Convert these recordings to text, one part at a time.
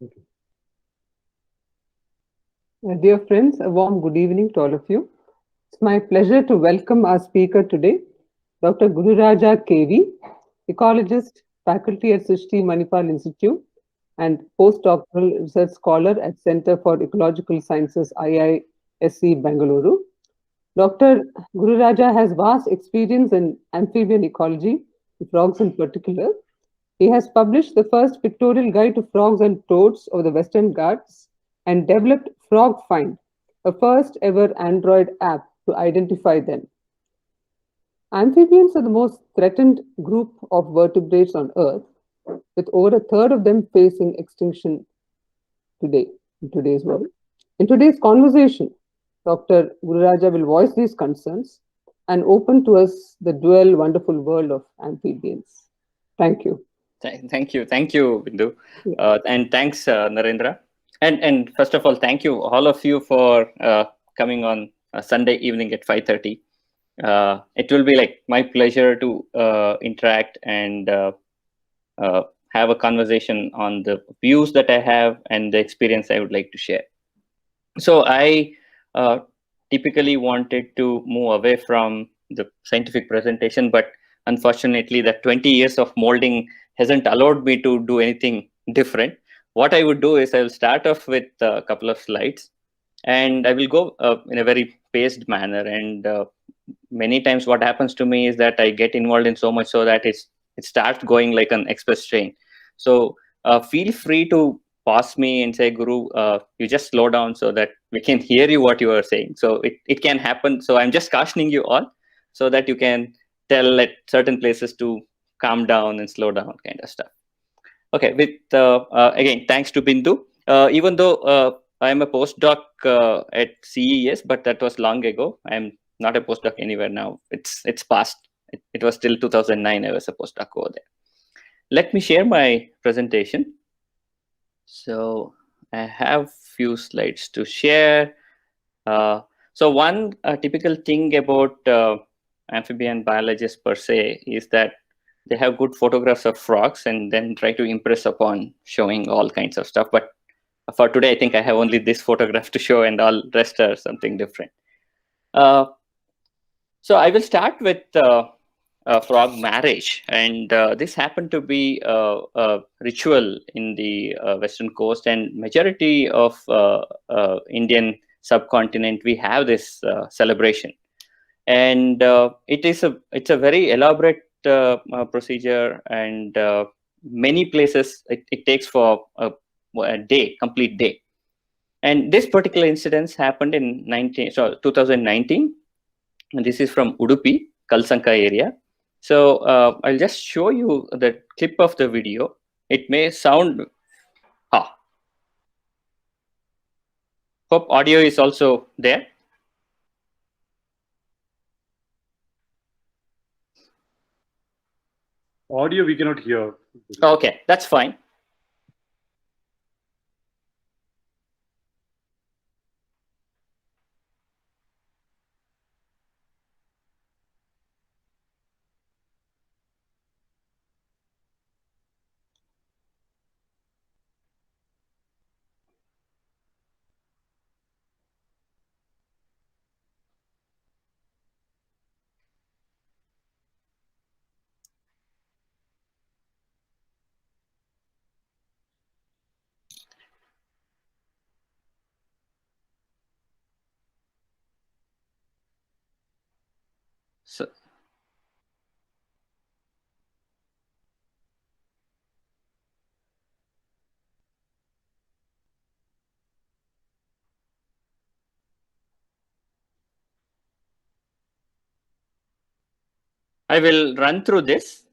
Okay. Dear friends, a warm good evening to all of you. It's my pleasure to welcome our speaker today, Dr. Gururaja KV, ecologist, faculty at Srishti Manipal Institute, and postdoctoral research scholar at Center for Ecological Sciences, IISc Bengaluru. Dr. Gururaja has vast experience in amphibian ecology, frogs in particular. He has published the first pictorial guide to frogs and toads of the Western Ghats and developed Frog Find, a first ever Android app to identify them. Amphibians are the most threatened group of vertebrates on Earth, with over a third of them facing extinction today in today's world. In today's conversation, Dr. Gururaja will voice these concerns and open to us the dual wonderful world of amphibians. Thank you. Thank you, Bindu, and thanks, Narendra. And first of all, thank you all of you for coming on Sunday evening at 5:30. It will be like my pleasure to interact and uh, have a conversation on the views that I have and the experience I would like to share. So I uh, typically wanted to move away from the scientific presentation, but unfortunately, that 20 years of molding hasn't allowed me to do anything different. What I would do is I will start off with a couple of slides, and I will go in a very paced manner. And many times, what happens to me is that I get involved in so much so that it starts going like an express train. So feel free to pause me and say, Guru, you just slow down so that we can hear you what you are saying. So it can happen. So I'm just cautioning you all so that you can tell at certain places to calm down and slow down kind of stuff. Okay, with again, thanks to Bindu. Even though I'm a postdoc at CES, but that was long ago. I'm not a postdoc anywhere now. It's past. It was till 2009. I was a postdoc over there. Let me share my presentation. So I have few slides to share. So one typical thing about amphibian biologists per se is that they have good photographs of frogs and then try to impress upon showing all kinds of stuff. But for today, I think I have only this photograph to show, and all rest are something different. Uh, so I will start with frog marriage, and this happened to be a ritual in the western coast, and majority of Indian subcontinent we have this celebration, and it's a very elaborate procedure, and many places it takes for a day, complete day. And this particular incident happened in 2019. And this is from Udupi, Kalsanka area. So I'll just show you the clip of the video. It may sound, ah, hope audio is also there. Audio we cannot hear. Okay, that's fine. So, I will run through this.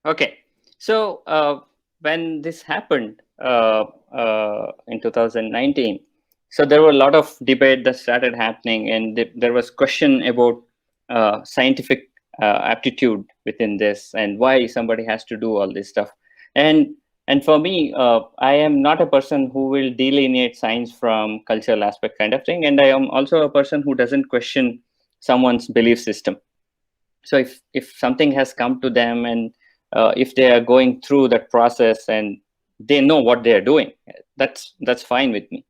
Okay, so when this happened in 2019, so there were a lot of debate that started happening, and there was question about scientific aptitude within this, and why somebody has to do all this stuff. And for me, I am not a person who will delineate science from cultural aspect kind of thing, and I am also a person who doesn't question someone's belief system. So if something has come to them, and if they are going through that process and they know what they are doing, that's fine with me.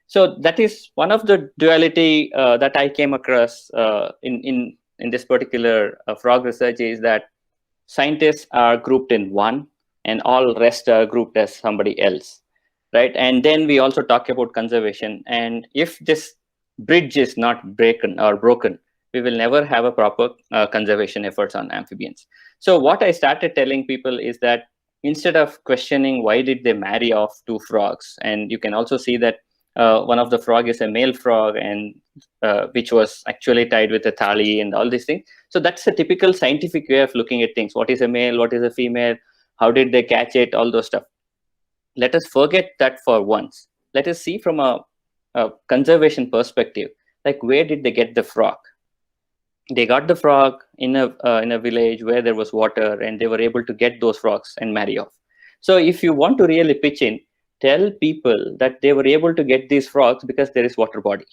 So that is one of the duality that I came across in this particular frog research, is that scientists are grouped in one and all rest are grouped as somebody else, right? And then we also talk about conservation, and if this bridge is not broken, we will never have a proper conservation efforts on amphibians. So what I started telling people is that instead of questioning why did they marry off two frogs, and you can also see that one of the frog is a male frog, and which was actually tied with a thali and all these things. So that's a typical scientific way of looking at things. What is a male? What is a female? How did they catch it? All those stuff. Let us forget that for once. Let us see from a conservation perspective, like where did they get the frog? They got the frog in a village where there was water, and they were able to get those frogs and marry off. So if you want to really pitch in, tell people that they were able to get these frogs because there is water body,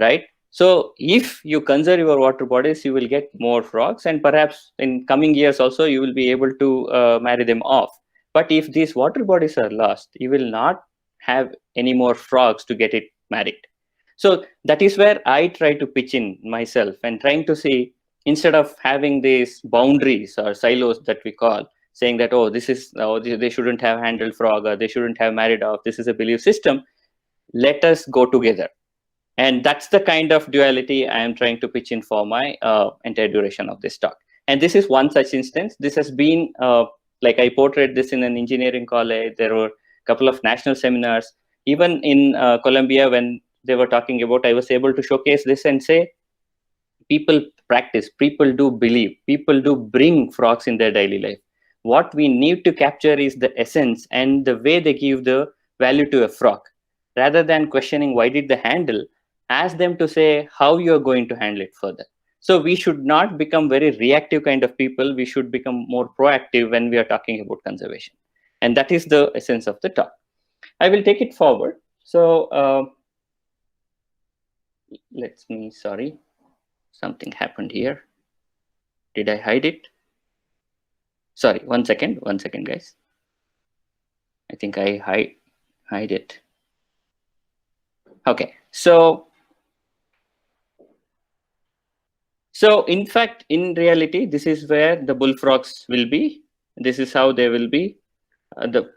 right? So if you conserve your water bodies, you will get more frogs, and perhaps in coming years also you will be able to marry them off. But if these water bodies are lost, you will not have any more frogs to get it married. So that is where I try to pitch in myself, and trying to see, instead of having these boundaries or silos that we call, saying that, oh, this is, oh, they shouldn't have handled frog, or they shouldn't have married off, this is a belief system, let us go together. And that's the kind of duality I am trying to pitch in for my entire duration of this talk. And this is one such instance. This has been, like I portrayed this in an engineering college. There were a couple of national seminars. Even in Colombia, when they were talking about, I was able to showcase this and say, people practice, people do believe, people do bring frogs in their daily life. What we need to capture is the essence and the way they give the value to a frog. Rather than questioning why did they handle, ask them to say how you are going to handle it further. So we should not become very reactive kind of people. We should become more proactive when we are talking about conservation. And that is the essence of the talk. I will take it forward. So sorry, something happened here. Did I hide it? Sorry, one second, guys. I think I hide it. Okay, so in fact, in reality, this is where the bullfrogs will be. This is how they will be. The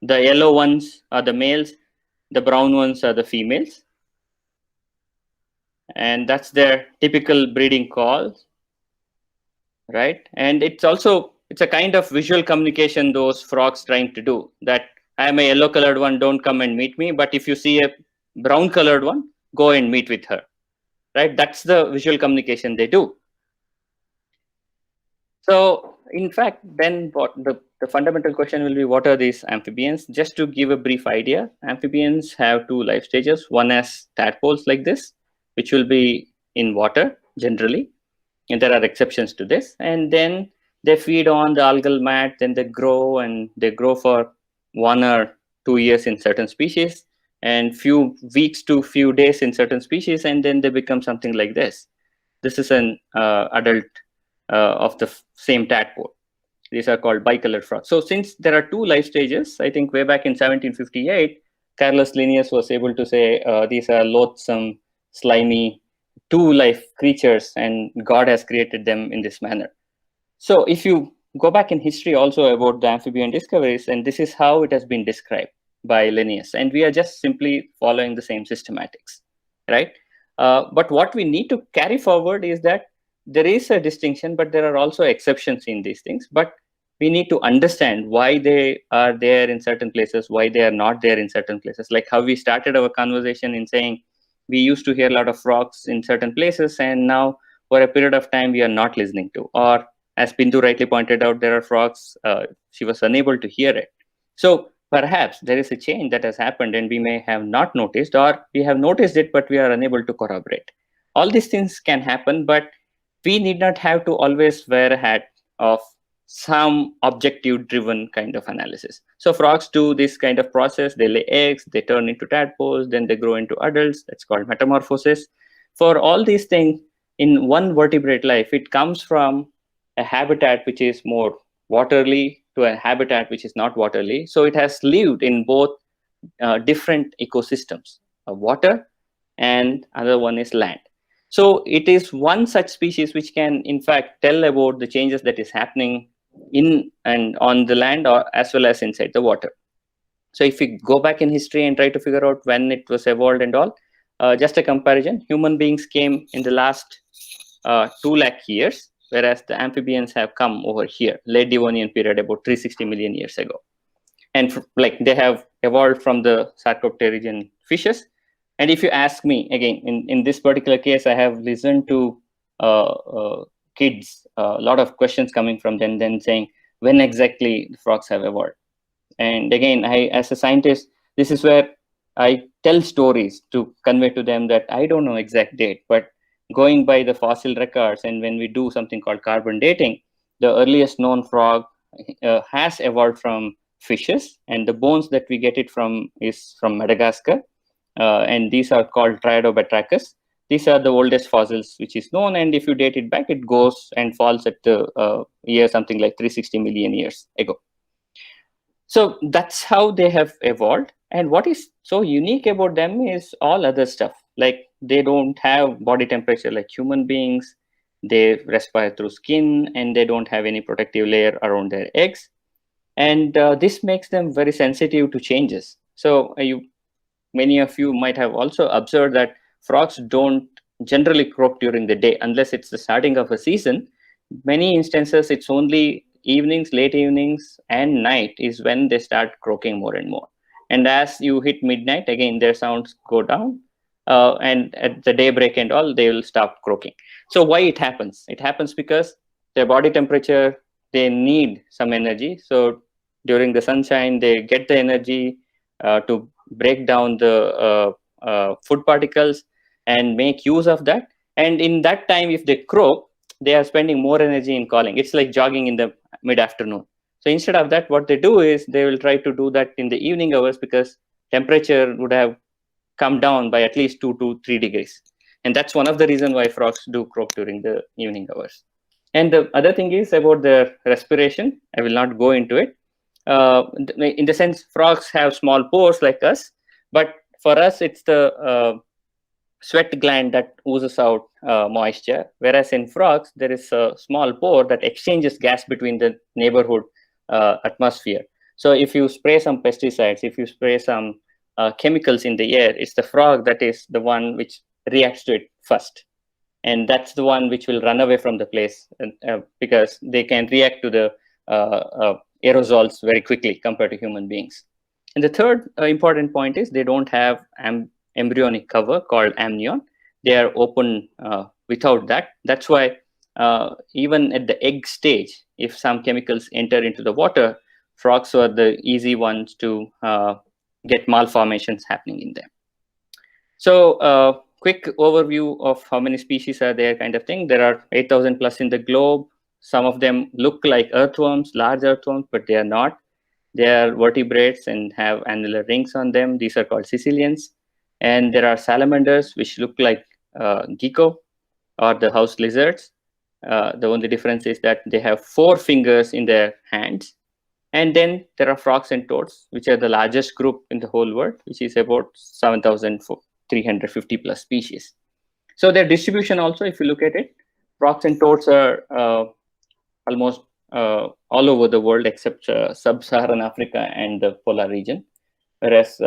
yellow ones are the males, the brown ones are the females. And that's their typical breeding call, right? And it's a kind of visual communication those frogs trying to do, that I am a yellow colored one, don't come and meet me. But if you see a brown colored one, go and meet with her, right? That's the visual communication they do. So in fact, then what the fundamental question will be, what are these amphibians? Just to give a brief idea, amphibians have two life stages. One as tadpoles like this, which will be in water generally, and there are exceptions to this. And then they feed on the algal mat, then they grow, and they grow for 1 or 2 years in certain species, and few weeks to few days in certain species, and then they become something like this. This is an adult of the same tadpole. These are called bicolored frogs. So since there are two life stages, I think way back in 1758, Carolus Linnaeus was able to say these are loathsome, slimy, two life creatures, and God has created them in this manner. So if you go back in history also about the amphibian discoveries, and this is how it has been described by Linnaeus, and we are just simply following the same systematics, right? But what we need to carry forward is that there is a distinction, but there are also exceptions in these things. But we need to understand why they are there in certain places, why they are not there in certain places. Like how we started our conversation in saying we used to hear a lot of frogs in certain places, and now for a period of time we are not listening to. Or as Bindu rightly pointed out, there are frogs. She was unable to hear it. So perhaps there is a change that has happened and we may have not noticed, or we have noticed it, but we are unable to corroborate. All these things can happen, but we need not have to always wear a hat of some objective driven kind of analysis. So frogs do this kind of process. They lay eggs, they turn into tadpoles, then they grow into adults. That's called metamorphosis. For all these things in one vertebrate life, it comes from a habitat which is more waterly to a habitat which is not waterly. So it has lived in both different ecosystems, water and other one is land. So it is one such species which can in fact tell about the changes that is happening in and on the land, or as well as inside the water. So if we go back in history and try to figure out when it was evolved and all, just a comparison, human beings came in the last 2 lakh years, whereas the amphibians have come over here, late Devonian period, about 360 million years ago. And like they have evolved from the sarcopterygian fishes. And if you ask me, again, in this particular case, I have listened to kids, a lot of questions coming from them, then saying, when exactly the frogs have evolved? And again, as a scientist, this is where I tell stories to convey to them that I don't know exact date, but going by the fossil records, and when we do something called carbon dating, the earliest known frog has evolved from fishes, and the bones that we get it from is from Madagascar. And these are called Batracharium. These are the oldest fossils which is known, and if you date it back, it goes and falls at the year something like 360 million years ago. So that's how they have evolved. And what is so unique about them is all other stuff. Like they don't have body temperature like human beings. They respire through skin, and they don't have any protective layer around their eggs. And this makes them very sensitive to changes. So many of you might have also observed that frogs don't generally croak during the day unless it's the starting of a season. Many instances, it's only evenings, late evenings, and night is when they start croaking more and more. And as you hit midnight, again, their sounds go down. And at the daybreak and all, they will stop croaking. So why it happens? It happens because their body temperature, they need some energy. So during the sunshine, they get the energy to break down the food particles and make use of that. And in that time, if they croak, they are spending more energy in calling. It's like jogging in the mid-afternoon. So instead of that, what they do is they will try to do that in the evening hours, because temperature would have come down by at least 2 to 3 degrees. And that's one of the reasons why frogs do croak during the evening hours. And the other thing is about their respiration. I will not go into it. In the sense, frogs have small pores like us, but for us, it's the sweat gland that oozes out moisture, whereas in frogs, there is a small pore that exchanges gas between the neighborhood atmosphere. So if you spray some pesticides, if you spray some chemicals in the air, it's the frog that is the one which reacts to it first. And that's the one which will run away from the place because they can react to the aerosols very quickly compared to human beings. And the third important point is they don't have embryonic cover called amnion. They are open without that. That's why even at the egg stage, if some chemicals enter into the water, frogs are the easy ones to get malformations happening in them. So quick overview of how many species are there kind of thing. There are 8,000 plus in the globe. Some of them look like earthworms, large earthworms, but they are not. They are vertebrates and have annular rings on them. These are called caecilians. And there are salamanders, which look like gecko or the house lizards. The only difference is that they have 4 fingers in their hands. And then there are frogs and toads, which are the largest group in the whole world, which is about 7,350 plus species. So their distribution also, if you look at it, frogs and toads are almost all over the world except sub-Saharan Africa and the polar region, whereas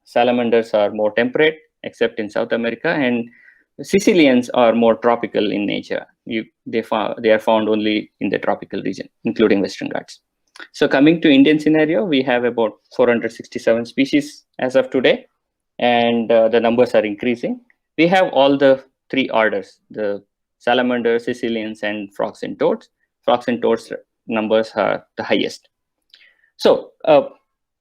salamanders are more temperate except in South America, and caecilians are more tropical in nature. They are found only in the tropical region, including Western Ghats. So coming to Indian scenario, we have about 467 species as of today, and the numbers are increasing. We have all the 3 orders, the salamanders, caecilians, and frogs and toads. frogs and toads numbers are the highest. So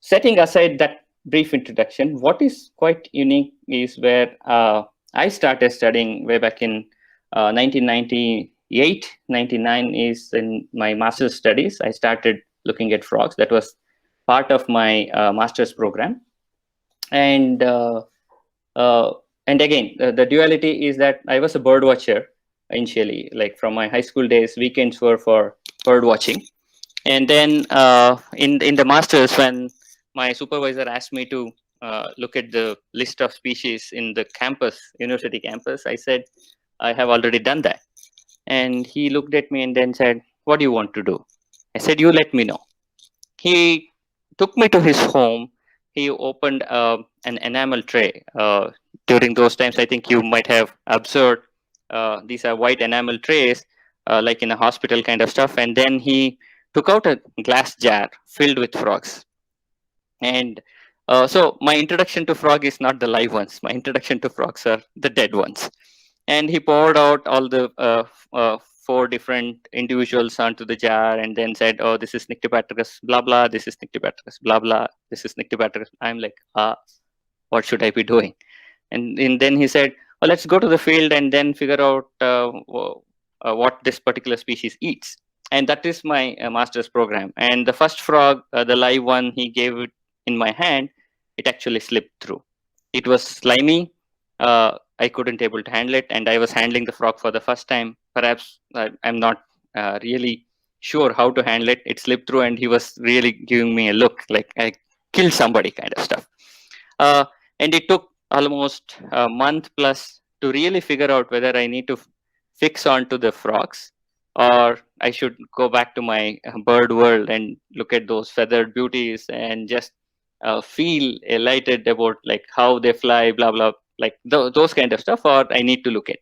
setting aside that brief introduction, what is quite unique is where I started studying way back in 1998, 99 is in my master's studies. I started looking at frogs. That was part of my master's program. And again, the duality is that I was a bird watcher initially, like from my high school days, weekends were for bird watching. And then in the masters, when my supervisor asked me to look at the list of species in the campus, university campus, I said, I have already done that. And he looked at me and then said, what do you want to do? I said, you let me know. He took me to his home. He opened an enamel tray. During those times, I think you might have observed these are white enamel trays, like in a hospital kind of stuff. And then he took out a glass jar filled with frogs. And so my introduction to frog is not the live ones. My introduction to frogs are the dead ones. And he poured out all the 4 different individuals onto the jar and then said, oh, this is Nyctobatrachus, blah, blah. This is Nyctobatrachus, blah, blah. This is Nyctobatrachus. I'm like, what should I be doing? And then he said, well, let's go to the field and then figure out what this particular species eats. And that is my master's program. And the first frog, the live one, he gave it in my hand. It actually slipped through. It was slimy. I couldn't able to handle it. And I was handling the frog for the first time. Perhaps I'm not really sure how to handle it. It slipped through and he was really giving me a look like I killed somebody kind of stuff. And it took almost a month plus to really figure out whether I need to fix onto the frogs or I should go back to my bird world and look at those feathered beauties and just feel elated about like how they fly, blah, blah, like those kind of stuff, or I need to look at.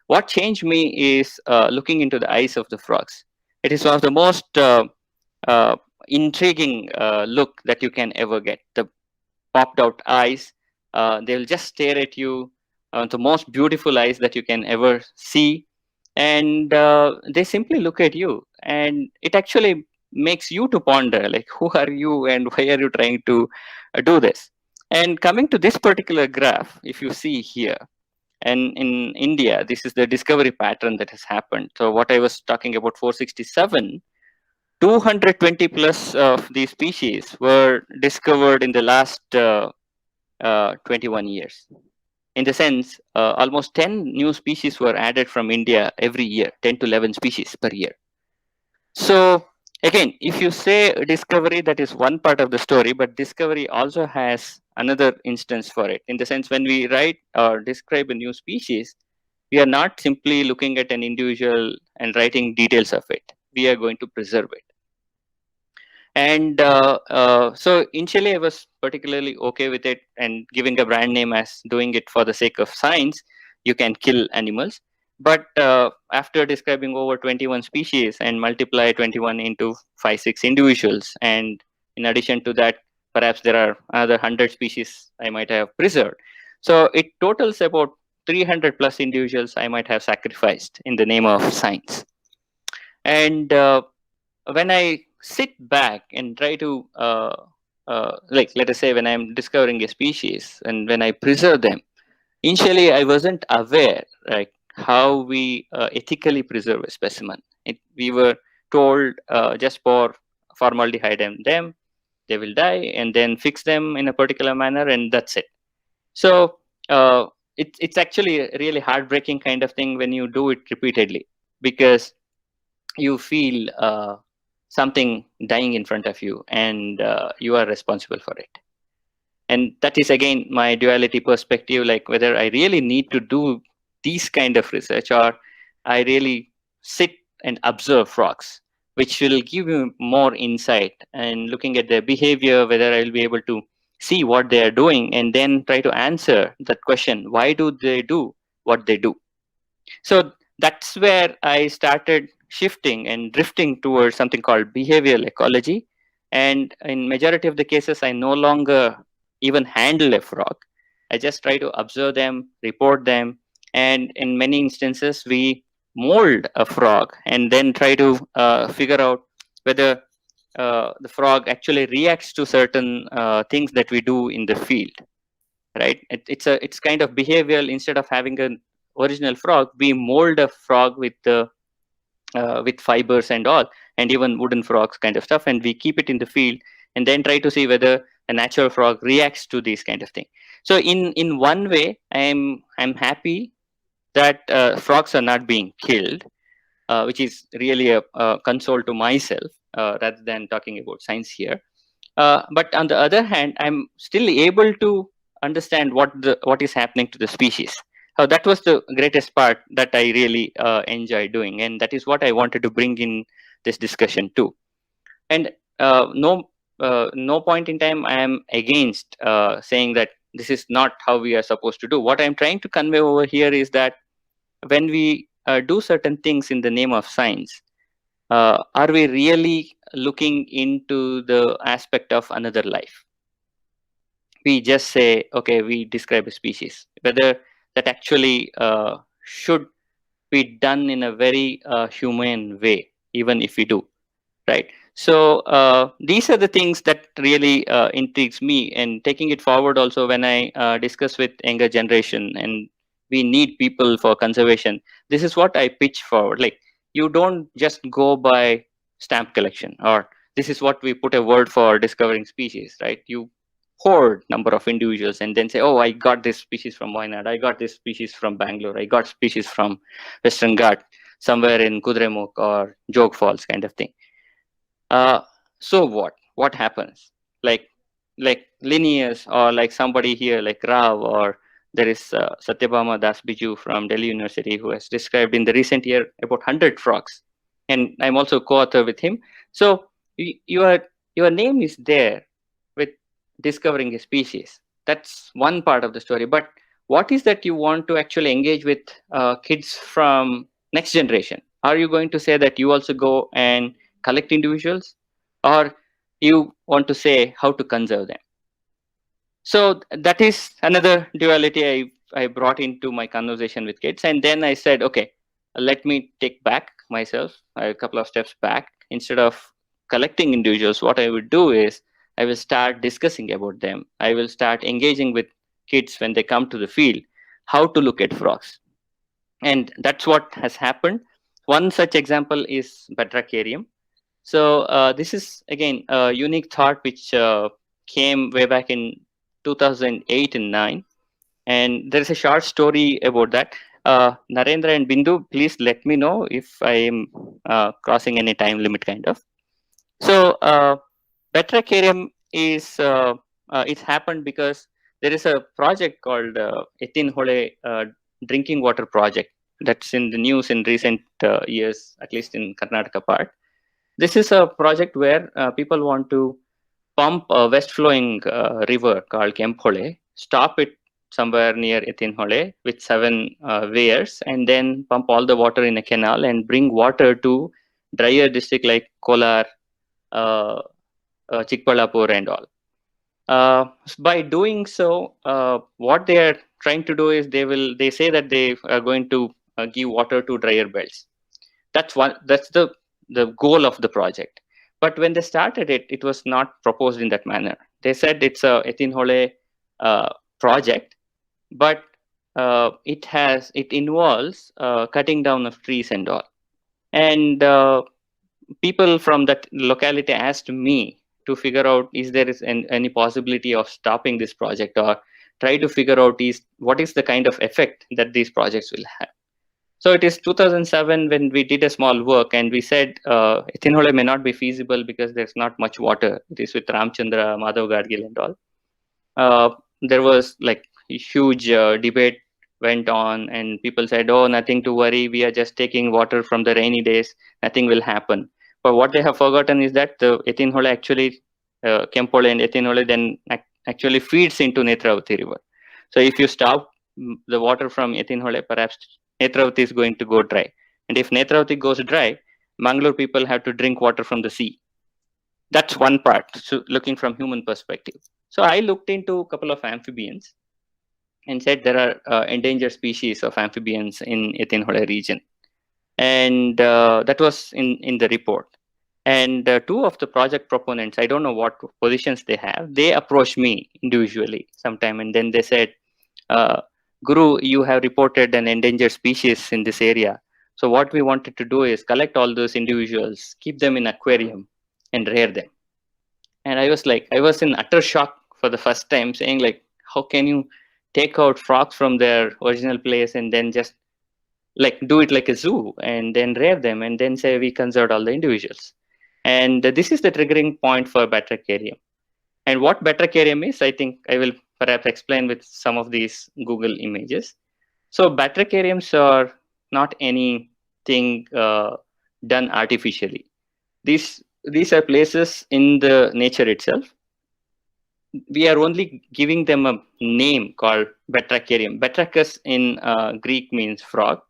What changed me is looking into the eyes of the frogs. It is one of the most intriguing look that you can ever get. The popped out eyes, they'll just stare at you, the most beautiful eyes that you can ever see. And they simply look at you, and it actually makes you to ponder, like, who are you and why are you trying to do this? And coming to this particular graph, if you see here, and in India, this is the discovery pattern that has happened. So what I was talking about, 467, 220 plus of these species were discovered in the last 21 years. In the sense, almost 10 new species were added from India every year, 10 to 11 species per year. So again, if you say discovery, that is one part of the story, but discovery also has another instance for it. In the sense, when we write or describe a new species, we are not simply looking at an individual and writing details of it. We are going to preserve it. And so initially I was particularly okay with it and giving a brand name as doing it for the sake of science. You can kill animals. But after describing over 21 species and multiply 21 into 5-6 individuals, and in addition to that, perhaps there are another 100 species I might have preserved. So it totals about 300 plus individuals I might have sacrificed in the name of science. And when I sit back and try to, like, let us say when I'm discovering a species and when I preserve them, initially I wasn't aware, like, how we ethically preserve a specimen. We were told just pour formaldehyde in them, they will die, and then fix them in a particular manner, and that's it. So it's actually a really heartbreaking kind of thing when you do it repeatedly, because you feel something dying in front of you, and you are responsible for it. And that is again my duality perspective, like whether I really need to do these kind of research, or I really sit and observe frogs, which will give you more insight, and looking at their behavior, whether I'll be able to see what they are doing and then try to answer that question, why do they do what they do? So that's where I started shifting and drifting towards something called behavioral ecology. And in majority of the cases, I no longer even handle a frog. I just try to observe them, report them. And in many instances, we mold a frog and then try to figure out whether the frog actually reacts to certain things that we do in the field, right? It's kind of behavioral. Instead of having an original frog, we mold a frog with fibers and all, and even wooden frogs kind of stuff, and we keep it in the field and then try to see whether a natural frog reacts to these kind of thing. So in one way, I'm happy that frogs are not being killed, which is really a console to myself, rather than talking about science here. But on the other hand, I'm still able to understand what is happening to the species. That was the greatest part that I really enjoy doing, and that is what I wanted to bring in this discussion too. And no point in time I am against saying that this is not how we are supposed to do. What I'm trying to convey over here is that when we do certain things in the name of science, are we really looking into the aspect of another life? We just say, okay, we describe a species, whether that actually should be done in a very humane way, even if we do, right? So these are the things that really intrigues me, and taking it forward also when I discuss with younger generation, and we need people for conservation. This is what I pitch forward. Like, you don't just go by stamp collection, or this is what we put a word for discovering species, right? You hoard number of individuals and then say, oh, I got this species from Wayanad, I got this species from Bangalore, I got species from Western Ghat, somewhere in Kudremukh or Jog Falls kind of thing. So what happens? Like Linnaeus, or like somebody here like Rao, or there is Satyabhama Das Biju from Delhi University, who has described in the recent year about 100 frogs, and I'm also co-author with him. So your name is there with discovering a species. That's one part of the story. But what is that you want to actually engage with kids from next generation? Are you going to say that you also go and collect individuals, or you want to say how to conserve them? So that is another duality I brought into my conversation with kids. And then I said, okay, let me take back myself a couple of steps back. Instead of collecting individuals, what I would do is I will start discussing about them. I will start engaging with kids when they come to the field, how to look at frogs. And that's what has happened. One such example is Batracharium. So this is again a unique thought which came way back in 2008 and 9, and there is a short story about that. Narendra and Bindu, please let me know if I am crossing any time limit, kind of. So Batracharium is it's happened because there is a project called Etin Hole drinking water project that's in the news in recent years, at least in Karnataka part. This is a project where people want to pump a west flowing river called Kemphole, stop it somewhere near Etinhole with 7 weirs, and then pump all the water in a canal and bring water to drier district like Kolar, Chikballapur and all. By doing so, what they are trying to do is they say that they are going to give water to drier belts. That's the goal of the project. But when they started it, it was not proposed in that manner. They said it's a Etinhole project, but it involves cutting down of trees and all. And people from that locality asked me to figure out, is there any possibility of stopping this project, or try to figure out what is the kind of effect that these projects will have. So it is 2007 when we did a small work, and we said Etinhole may not be feasible because there's not much water. It is with Ramchandra, Madhav Gadgil and all. There was like a huge debate went on, and people said, oh, nothing to worry. We are just taking water from the rainy days. Nothing will happen. But what they have forgotten is that the Etinhole actually, Kemphole and Etinhole then actually feeds into Netravati river. So if you stop the water from Etinhole, perhaps Netravati is going to go dry. And if Netravati goes dry, Mangalore people have to drink water from the sea. That's one part, so looking from human perspective. So I looked into a couple of amphibians and said there are endangered species of amphibians in Etinhole region. And that was in the report. And two of the project proponents, I don't know what positions they have, they approached me individually sometime, and then they said, Guru, you have reported an endangered species in this area. So what we wanted to do is collect all those individuals, keep them in aquarium and rear them. And I was in utter shock for the first time, saying like, how can you take out frogs from their original place and then just like do it like a zoo and then rear them and then say we conserved all the individuals. And this is the triggering point for Batracharium. And what Batracharium is, I think I will perhaps explain with some of these Google images. So Batrachariums are not anything done artificially. These are places in the nature itself. We are only giving them a name called Batracharium. Batrachus in Greek means frog,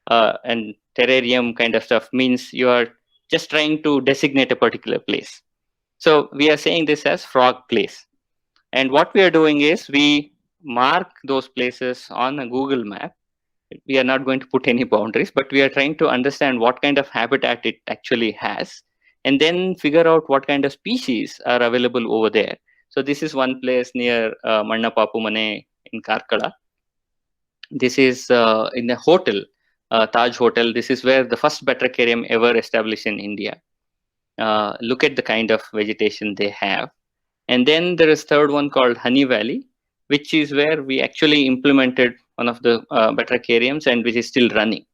and terrarium kind of stuff means you are just trying to designate a particular place. So we are saying this as frog place. And what we are doing is we mark those places on a Google map. We are not going to put any boundaries, but we are trying to understand what kind of habitat it actually has, and then figure out what kind of species are available over there. So this is one place near Mannapapumane in Karkala. This is in a hotel, Taj Hotel. This is where the first Batracharium ever established in India. Look at the kind of vegetation they have. And then there is third one called Honey Valley, which is where we actually implemented one of the Batrachariums and which is still running.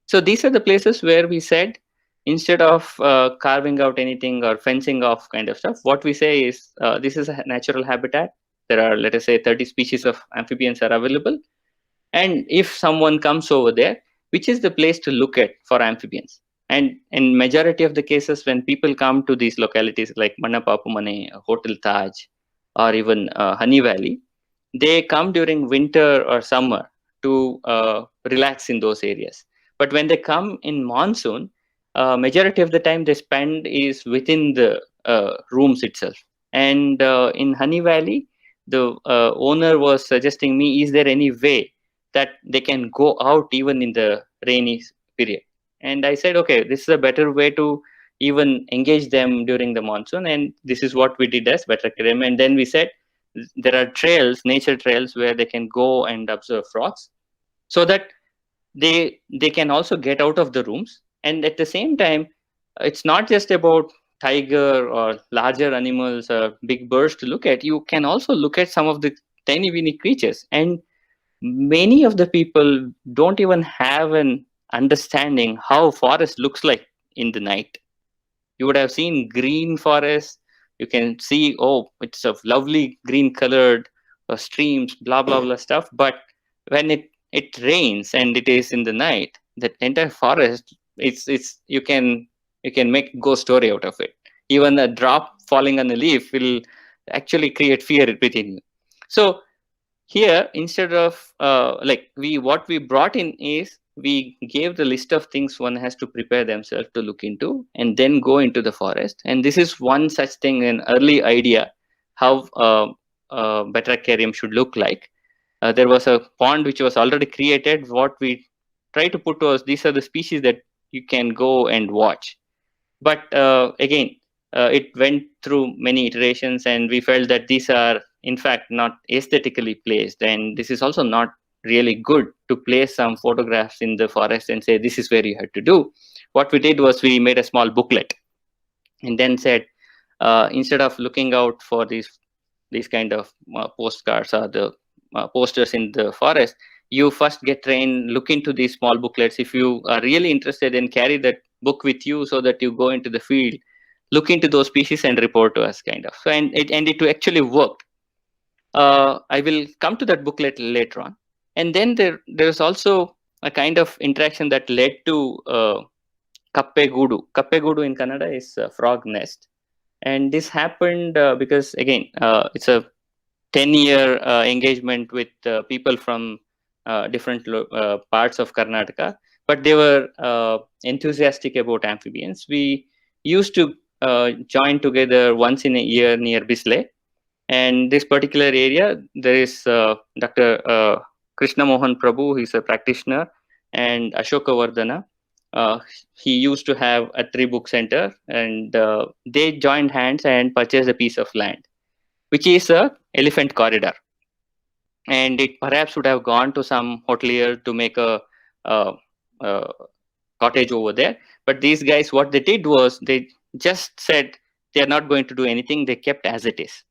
So these are the places where we said, instead of carving out anything or fencing off kind of stuff, what we say is this is a natural habitat. There are, let us say, 30 species of amphibians are available. And if someone comes over there, which is the place to look at for amphibians? And in majority of the cases, when people come to these localities like Mannapapumane, Hotel Taj, or even Honey Valley, they come during winter or summer to relax in those areas. But when they come in monsoon, majority of the time they spend is within the rooms itself. And in Honey Valley, the owner was suggesting me, is there any way that they can go out even in the rainy period? And I said, okay, this is a better way to even engage them during the monsoon. And this is what we did as Batracharium. And then we said, there are trails, nature trails, where they can go and observe frogs, so that they can also get out of the rooms. And at the same time, it's not just about tiger or larger animals or big birds to look at. You can also look at some of the tiny weeny creatures. And many of the people don't even have an understanding how forest looks like in the night. You would have seen green forest. You can see, oh, it's a lovely green colored streams, blah blah blah stuff. But when it rains and it is in the night, that entire forest, it's you can make a ghost story out of it. Even a drop falling on a leaf will actually create fear within you. So here, instead of what we brought in is, we gave the list of things one has to prepare themselves to look into and then go into the forest. And this is one such thing, an early idea how Batracharium should look like. There was a pond which was already created. What we tried to put was, these are the species that you can go and watch. But again, it went through many iterations, and we felt that these are in fact not aesthetically placed, and this is also not really good to place some photographs in the forest and say this is where you had to do. What we did was, we made a small booklet and then said, instead of looking out for these kind of postcards or the posters in the forest, you first get trained, look into these small booklets. If you are really interested, then carry that book with you so that you go into the field, look into those species and report to us, kind of. So, and it actually worked. I will come to that booklet later on. And then there's also a kind of interaction that led to Kappegudu. Kappegudu in Kannada is a frog nest. And this happened because, again, it's a 10-year engagement with people from different parts of Karnataka, but they were enthusiastic about amphibians. We used to join together once in a year near Bisle. And this particular area, there is Dr. Krishna Mohan Prabhu, he's a practitioner, and Ashoka Vardhana, he used to have a tree book center, and they joined hands and purchased a piece of land, which is a elephant corridor. And it perhaps would have gone to some hotelier to make a, a cottage over there. But these guys, what they did was they just said they are not going to do anything. They kept as it is.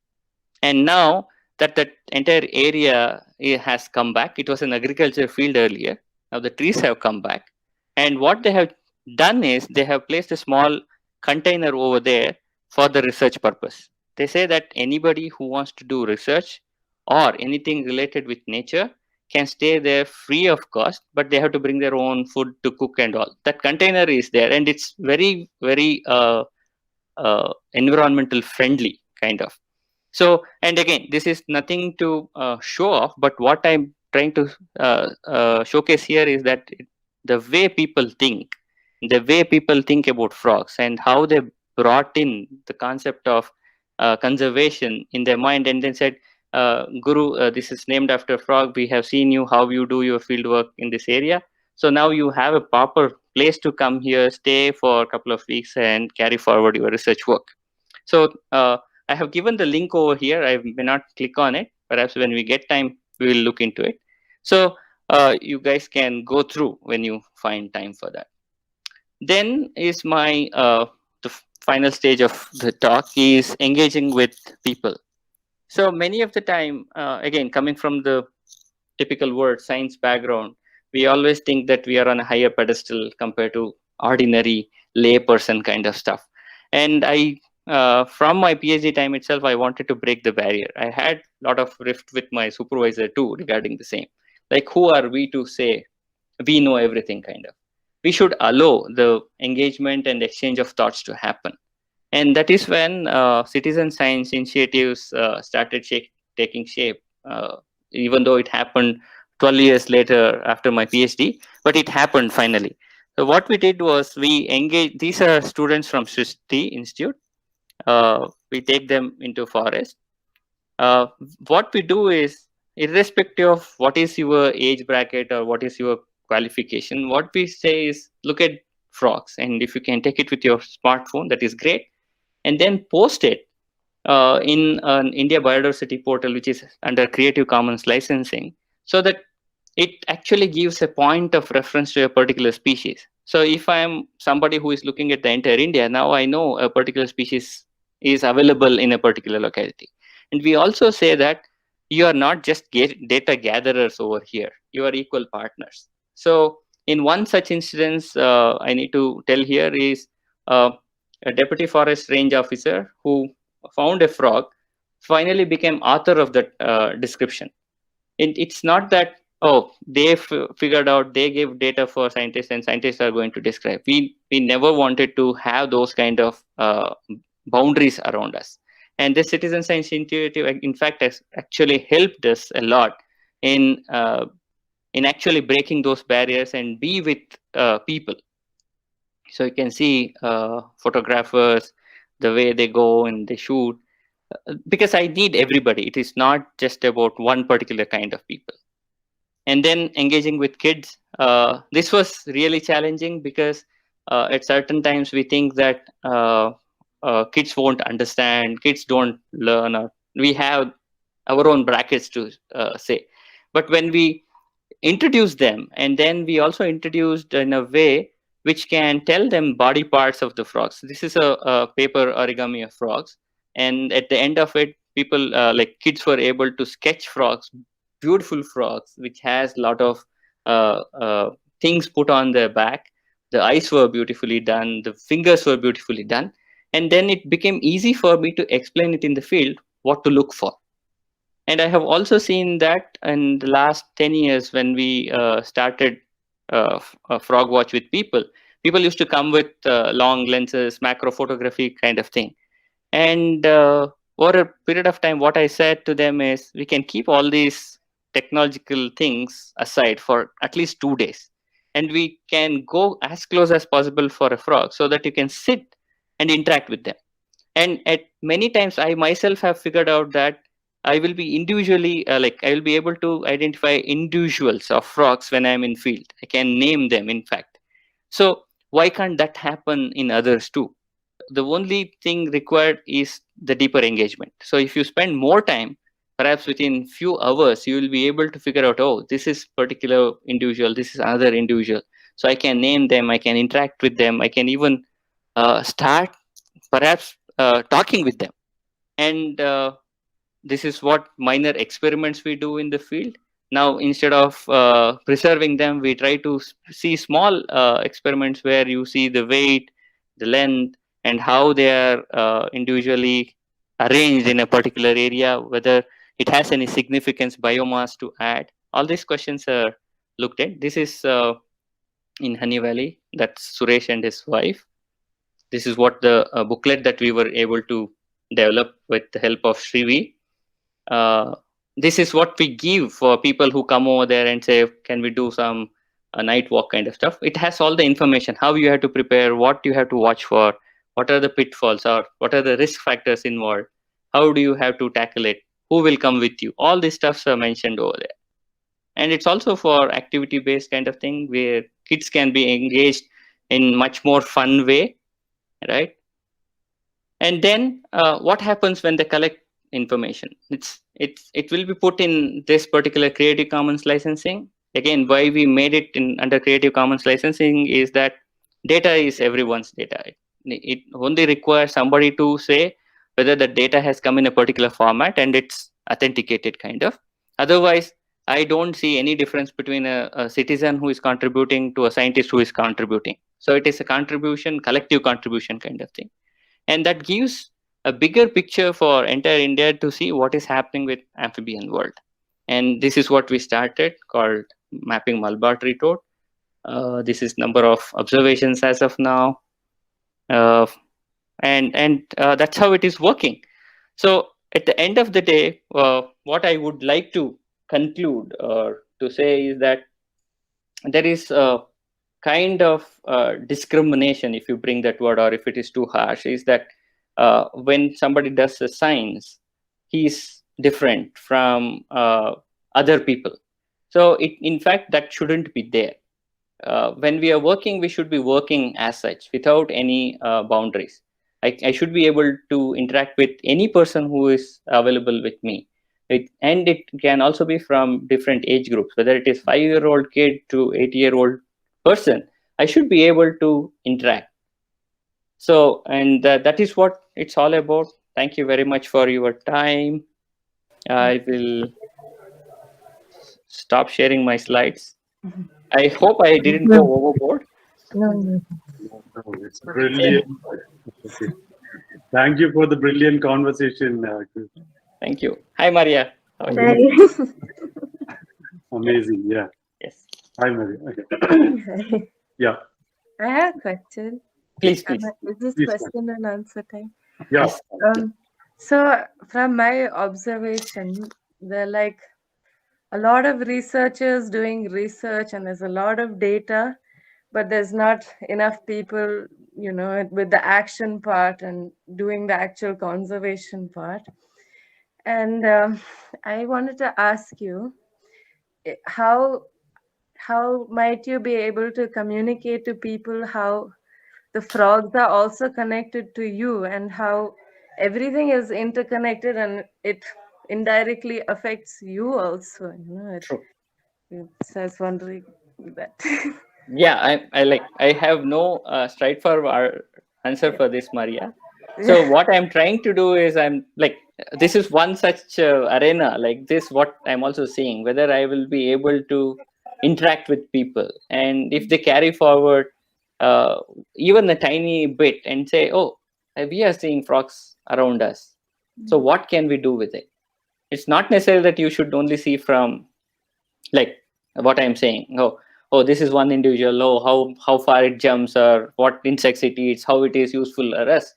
And now that the entire area has come back, it was an agriculture field earlier. Now the trees have come back. And what they have done is they have placed a small container over there for the research purpose. They say that anybody who wants to do research or anything related with nature can stay there free of cost, but they have to bring their own food to cook and all. That container is there, and it's very, very environmental friendly kind of. So, and again, this is nothing to show off, but what I'm trying to showcase here is that the way people think about frogs and how they brought in the concept of conservation in their mind, and then said, Guru, this is named after frog. We have seen you, how you do your field work in this area. So now you have a proper place to come here, stay for a couple of weeks and carry forward your research work. So I have given the link over here. I may not click on it. Perhaps when we get time, we will look into it. So you guys can go through when you find time for that. Then is my the final stage of the talk is engaging with people. So many of the time, again, coming from the typical word science background, we always think that we are on a higher pedestal compared to ordinary layperson kind of stuff. And I, from my PhD time itself, I wanted to break the barrier. I had a lot of rift with my supervisor too regarding the same. Like, who are we to say we know everything kind of? We should allow the engagement and exchange of thoughts to happen. And that is when citizen science initiatives started taking shape, even though it happened 12 years later after my PhD, but it happened finally. So what we did was we engaged, these are students from Srishti Institute. We take them into forest. What we do is, irrespective of what is your age bracket or what is your qualification, what we say is look at frogs, and if you can take it with your smartphone, that is great, and then post it in an India Biodiversity portal, which is under Creative Commons licensing, so that it actually gives a point of reference to a particular species. So if I am somebody who is looking at the entire India, now I know a particular species is available in a particular locality. And we also say that you are not just data gatherers over here, you are equal partners. So in one such instance, I need to tell here is a deputy forest range officer who found a frog finally became author of that description. It's not that, oh, they figured out, they gave data for scientists and scientists are going to describe. We never wanted to have those kind of boundaries around us. And this citizen science initiative, in fact, has actually helped us a lot in actually breaking those barriers and be with people. So you can see photographers, the way they go and they shoot, because I need everybody. It is not just about one particular kind of people. And then engaging with kids, this was really challenging because at certain times we think that kids won't understand, kids don't learn, or we have our own brackets to say. But when we introduce them, and then we also introduced in a way which can tell them body parts of the frogs. This is a paper origami of frogs. And at the end of it, people, like kids, were able to sketch frogs, beautiful frogs, which has a lot of things put on their back. The eyes were beautifully done, the fingers were beautifully done. And then it became easy for me to explain it in the field, what to look for. And I have also seen that in the last 10 years when we started Frog Watch with people used to come with long lenses, macro photography kind of thing. And over a period of time, what I said to them is, we can keep all these technological things aside for at least 2 days. And we can go as close as possible for a frog so that you can sit and interact with them. And at many times, I myself have figured out that I will be individually, I will be able to identify individuals of frogs when I'm in field. I can name them, in fact. So why can't that happen in others too? The only thing required is the deeper engagement. So if you spend more time, perhaps within few hours, you will be able to figure out, oh, this is particular individual, this is another individual. So I can name them, I can interact with them, I can even start perhaps talking with them. And this is what minor experiments we do in the field. Now, instead of preserving them, we try to see small experiments where you see the weight, the length, and how they are individually arranged in a particular area, whether it has any significance, biomass to add. All these questions are looked at. This is in Honey Valley. That's Suresh and his wife. This is what the booklet that we were able to develop with the help of Shrivi. This is what we give for people who come over there and say, can we do some night walk kind of stuff? It has all the information, how you have to prepare, what you have to watch for, what are the pitfalls, or what are the risk factors involved, how do you have to tackle it, who will come with you. All these stuffs are mentioned over there. And it's also for activity based kind of thing where kids can be engaged in much more fun way, right? And then what happens when they collect information? It will be put in this particular Creative Commons licensing. Again, why we made it in under Creative Commons licensing is that data is everyone's data. It only requires somebody to say whether the data has come in a particular format and it's authenticated kind of. Otherwise, I don't see any difference between a citizen who is contributing to a scientist who is contributing. So it is a contribution, collective contribution kind of thing. And that gives a bigger picture for entire India to see what is happening with amphibian world. And this is what we started called Mapping Mulberry Toad. This is number of observations as of now. And that's how it is working. So at the end of the day, what I would like to conclude or to say is that there is a kind of discrimination, if you bring that word, or if it is too harsh, is that when somebody does a science, he's different from other people. So in fact, that shouldn't be there. When we are working, we should be working as such without any boundaries. I should be able to interact with any person who is available with me. And it can also be from different age groups, whether it is 5-year-old kid to 80-year-old person. I should be able to interact. So, and that is what it's all about. Thank you very much for your time. I will stop sharing my slides. I hope I didn't go overboard. No. It's brilliant. Okay. Thank you for the brilliant conversation. Thank you. Hi, Maria. How are you? Hi. Amazing. Yeah. Yes. Hi, Maria. Okay. Yeah. I have a question. Please. Is this Please, question and answer time? Yeah. So from my observation, there are like a lot of researchers doing research and there's a lot of data, but there's not enough people, with the action part and doing the actual conservation part. And I wanted to ask you, how might you be able to communicate to people how the frogs are also connected to you and how everything is interconnected and it indirectly affects you also? True. So I was wondering that. Yeah, I have no straightforward answer for this, Maria. So what I'm trying to do is this is one such arena like this. What I'm also seeing, whether I will be able to interact with people, and if they carry forward even a tiny bit and say, oh, we are seeing frogs around us. So what can we do with it? It's not necessarily that you should only see from like what I'm saying. Oh, this is one individual. Oh, how far it jumps, or what insects it eats, how it is useful or us.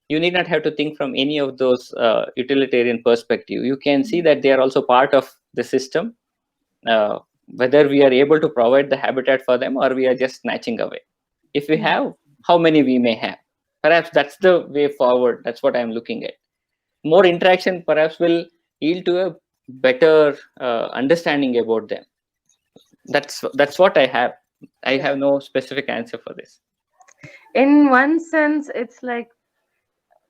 You need not have to think from any of those utilitarian perspective. You can see that they are also part of the system, whether we are able to provide the habitat for them or we are just snatching away. If we have, how many we may have. Perhaps that's the way forward. That's what I'm looking at. More interaction perhaps will yield to a better understanding about them. That's what I have. I have no specific answer for this. in one sense, it's like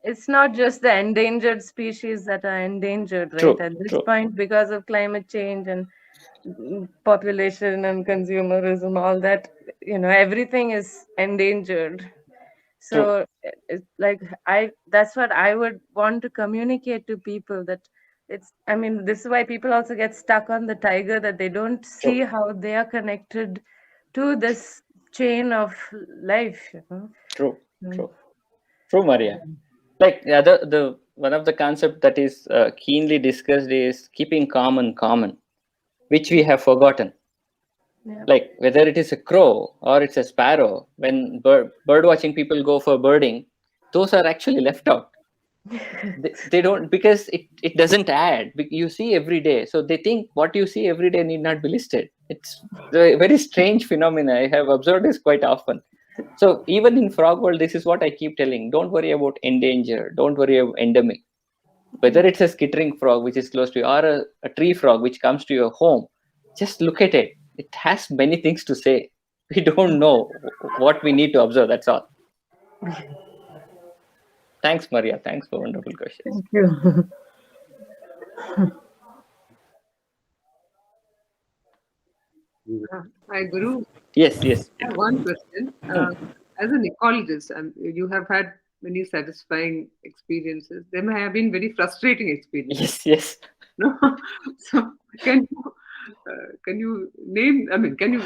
it's not just the endangered species that are endangered, right? True, At this true, point, because of climate change and population and consumerism, all that, everything is endangered. true, So it's like that's what I would want to communicate to people, that I mean, this is why people also get stuck on the tiger, that they don't see true, how they are connected to this chain of life, true, Mm. true, true, Maria. Like the one of the concept that is keenly discussed is keeping common, which we have forgotten. Yeah. Like whether it is a crow or it's a sparrow, when bird watching people go for birding, those are actually left out. They don't, because it doesn't add. You see every day, so they think what you see every day need not be listed. It's a very strange phenomena. I have observed this quite often. So even in frog world, this is what I keep telling: don't worry about endangered, don't worry about endemic. Whether it's a skittering frog which is close to you, or a tree frog which comes to your home, just look at it. It has many things to say. We don't know what we need to observe. That's all. Thanks, Maria. Thanks for wonderful questions. Thank you. Hi, Guru. Yes, yes. I have one question. As an ecologist, and you have had many satisfying experiences. There may have been very frustrating experiences. Yes, yes. No? So can you name? I mean, can you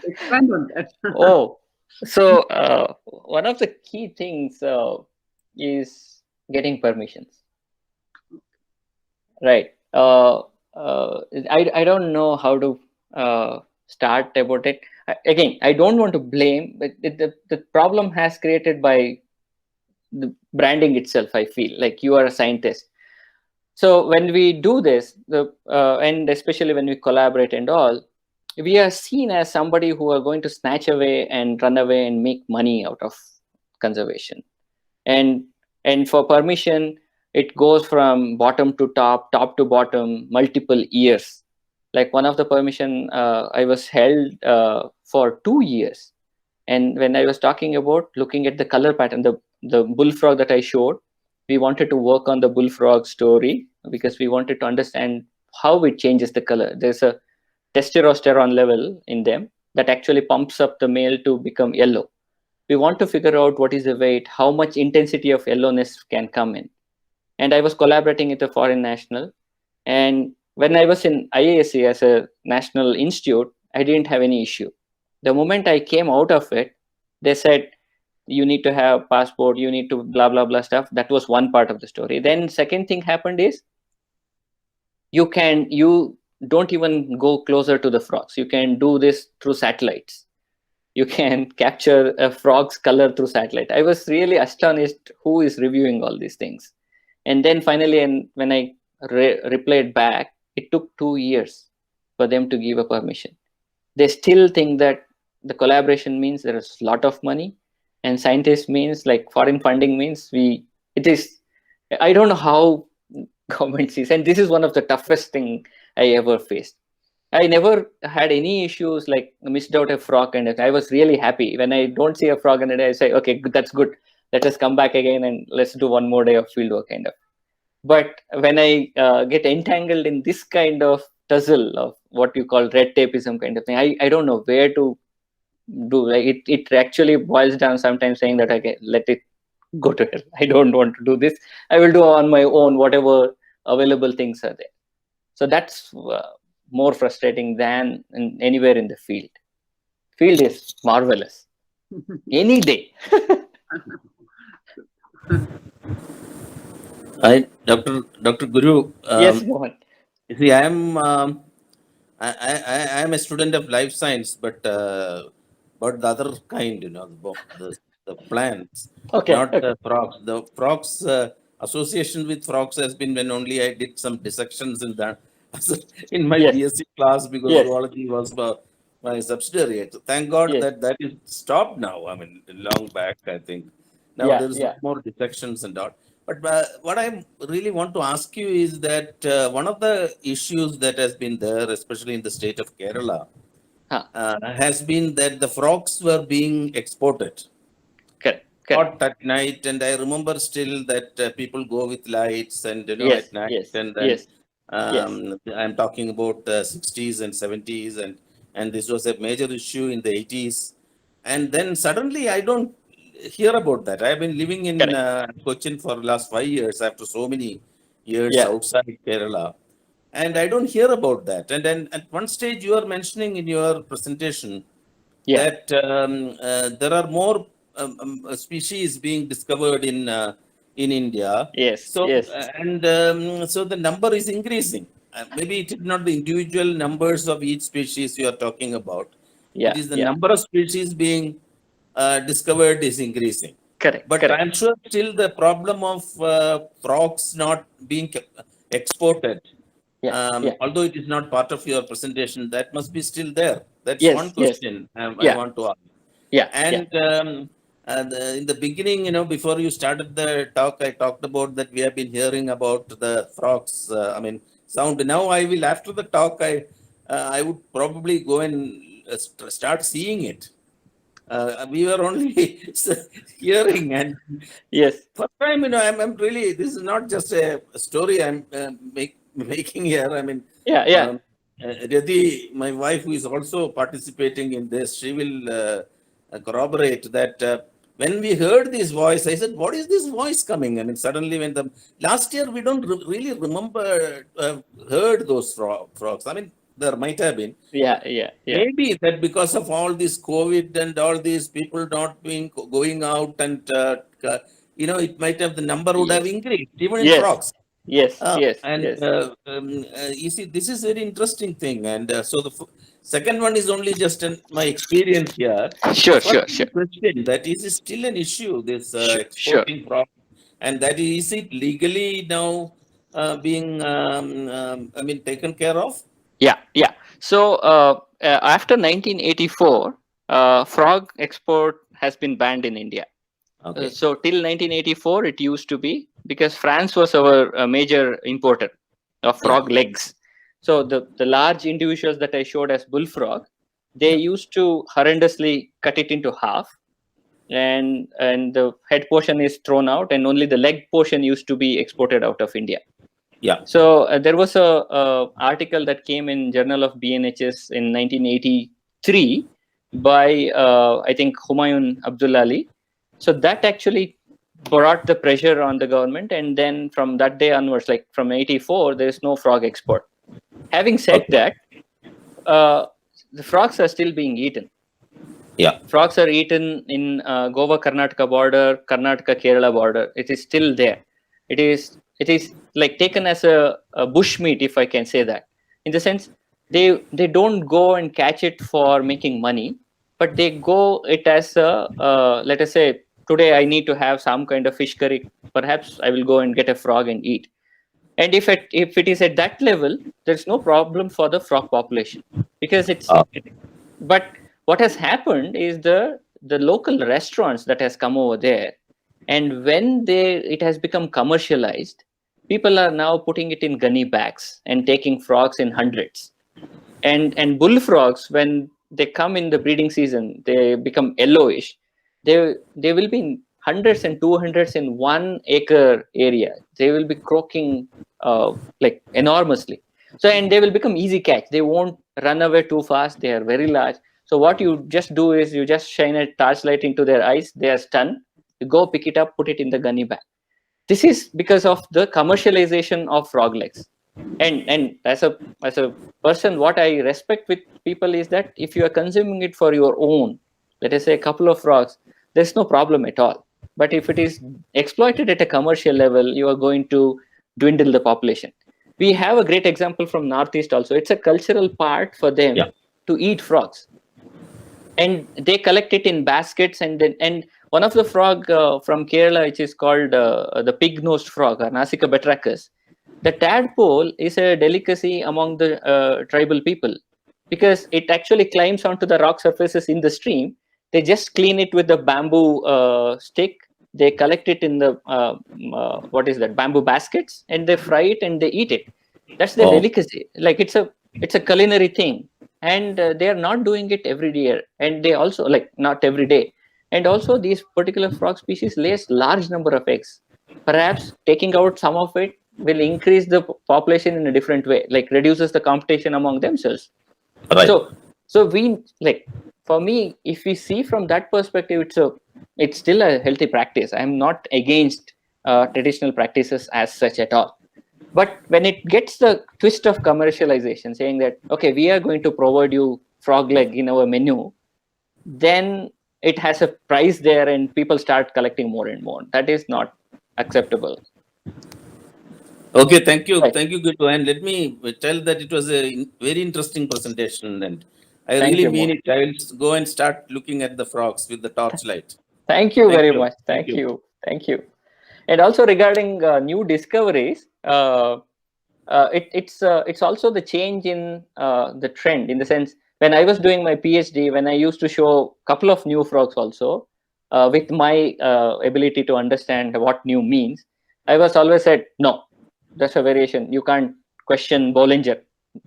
expand on that? Oh, so one of the key things is getting permissions. Right. I don't know how to start about it. Again, I don't want to blame, but the problem has created by the branding itself. I feel like you are a scientist. So when we do this, and especially when we collaborate and all, we are seen as somebody who are going to snatch away and run away and make money out of conservation. And for permission, it goes from bottom to top to bottom, multiple years. Like one of the permission, I was held for 2 years. And when I was talking about looking at the color pattern, the bullfrog that I showed, we wanted to work on the bullfrog story because we wanted to understand how it changes the color. There's a testosterone level in them that actually pumps up the male to become yellow. We want to figure out what is the weight, how much intensity of yellowness can come in. And I was collaborating with a foreign national. And when I was in IISc as a national institute, I didn't have any issue. The moment I came out of it, they said, you need to have passport, you need to blah, blah, blah stuff. That was one part of the story. Then second thing happened is, you don't even go closer to the frogs. You can do this through satellites. You can capture a frog's color through satellite. I was really astonished who is reviewing all these things. And then finally, and when I replied back, it took 2 years for them to give a permission. They still think that the collaboration means there is a lot of money, and scientists means like foreign funding means I don't know how government sees, and this is one of the toughest thing I ever faced. I never had any issues like missed out a frog, and I was really happy when I don't see a frog and I say, okay, that's good. Let us come back again and let's do one more day of fieldwork kind of. But when I get entangled in this kind of tussle of what you call red tapeism kind of thing, I don't know where to do. Like it actually boils down sometimes saying that okay, let it go to hell. I don't want to do this. I will do on my own whatever available things are there. So that's more frustrating than anywhere in the field. Field is marvelous. Any day. Hi, Dr. Guru. Yes, Mohan. You see, I am a student of life science, but the other kind, the plants, Okay. not frogs. The frogs association with frogs has been when only I did some dissections in that in my Yes. BSc class because Yes. zoology was my subsidiary. So thank God Yes. that is stopped now. I mean, long back, I think. Now Yeah, there is no more dissections and all. But what I really want to ask you is that one of the issues that has been there, especially in the state of Kerala, has been that the frogs were being exported. Correct. hot at night, and I remember still that people go with lights and Yes, at night, yes, and then yes, yes. I'm talking about the 60s and 70s, and this was a major issue in the 80s, and then suddenly I don't hear about that. I've been living in Correct. Cochin for the last 5 years after so many years Yeah, outside Kerala, and I don't hear about that. And then at one stage you are mentioning in your presentation yeah, that there are more species being discovered in India. yes, So yes, so the number is increasing. Maybe it is not the individual numbers of each species you are talking about. It yeah, is the yeah. number of species being discovered is increasing. Correct, But correct. I'm sure still the problem of frogs not being exported, Yeah, yeah, although it is not part of your presentation, that must be still there. That's one yes, yes. question I Yeah, want to ask. yeah, yeah. And in the beginning, before you started the talk, I talked about that we have been hearing about the frogs. Sound. Now I will, after the talk, I would probably go and start seeing it. We were only hearing, and Yes, first time, I'm really, this is not just a story I'm making here. yeah, yeah. Rati, my wife, who is also participating in this, she will corroborate that when we heard this voice, I said, what is this voice coming? Suddenly when last year, we don't really remember, heard those frogs. There might have been. Yeah, yeah, yeah. Maybe that because of all this COVID and all these people not being going out, and it might have, the number would have Yes, increased even in yes, frogs. yes, yes, yes. You see, this is very interesting thing. And so the second one is only just my experience here. The Sure, first sure, sure, question, that is still an issue, this sure, sure. exporting frogs, and that is it legally now being taken care of? Yeah, yeah. So after 1984, frog export has been banned in India. Okay. So till 1984, it used to be, because France was our major importer of frog legs. So the large individuals that I showed as bullfrog, they used to horrendously cut it into half, and the head portion is thrown out, and only the leg portion used to be exported out of India. Yeah. So there was a article that came in Journal of BNHS in 1983 by I think Humayun Abdullali. So that actually brought the pressure on the government, and then from that day onwards, like from 84, there is no frog export. Having said that, the frogs are still being eaten. Yeah. Frogs are eaten in Goa Karnataka border, Karnataka Kerala border. It is still there. It is like taken as a bush meat, if I can say that. In the sense, they don't go and catch it for making money, but they go it as a let us say, today I need to have some kind of fish curry. Perhaps I will go and get a frog and eat. And if it is at that level, there's no problem for the frog population, because it's. But what has happened is the local restaurants that has come over there, and when it has become commercialized, people are now putting it in gunny bags and taking frogs in hundreds. And bullfrogs, when they come in the breeding season, they become yellowish. They will be in hundreds and 200s in 1 acre area. They will be croaking like enormously. So, and they will become easy catch. They won't run away too fast. They are very large. So what you just do is you just shine a torchlight into their eyes. They are stunned. You go pick it up, put it in the gunny bag. This is because of the commercialization of frog legs. And as a person, what I respect with people is that if you are consuming it for your own, let us say a couple of frogs, there's no problem at all. But if it is exploited at a commercial level, you are going to dwindle the population. We have a great example from Northeast also. It's a cultural part for them to eat frogs. And they collect it in baskets, and one of the frog from Kerala, which is called the pig-nosed frog, or Nasica batrachus, the tadpole is a delicacy among the tribal people, because it actually climbs onto the rock surfaces in the stream. They just clean it with the bamboo stick. They collect it in the bamboo baskets, and they fry it and they eat it. That's the delicacy. Like it's a culinary thing. And they are not doing it every year, and they also, like, not every day. And also these particular frog species lays large number of eggs. Perhaps taking out some of it will increase the population in a different way, like reduces the competition among themselves. Right. So we, like, for me, if we see from that perspective, it's still a healthy practice. I'm not against traditional practices as such at all. But when it gets the twist of commercialization, saying that, okay, we are going to provide you frog leg in our menu, then it has a price there and people start collecting more and more. That is not acceptable. Okay, thank you. Right. Thank you, Guru. And let me tell that it was a very interesting presentation. And I Thank really you, mean Mo. it. I will go and start looking at the frogs with the torchlight. Thank you Thank very you. much. Thank Thank you. you. Thank you. And also regarding new discoveries, it's also the change in the trend, in the sense, when I was doing my PhD, when I used to show a couple of new frogs also, with my ability to understand what new means, I was always said, no, that's a variation. You can't question Bollinger.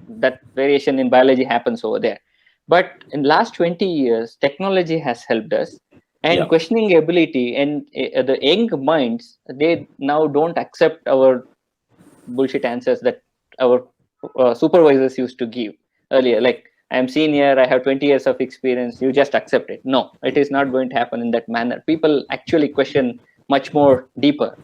That variation in biology happens over there. But in last 20 years, technology has helped us, and Yeah. questioning ability, and the young minds, they now don't accept our bullshit answers that our supervisors used to give earlier, like, I'm senior, I have 20 years of experience, you just accept it. No, it is not going to happen in that manner. People actually question much more deeper,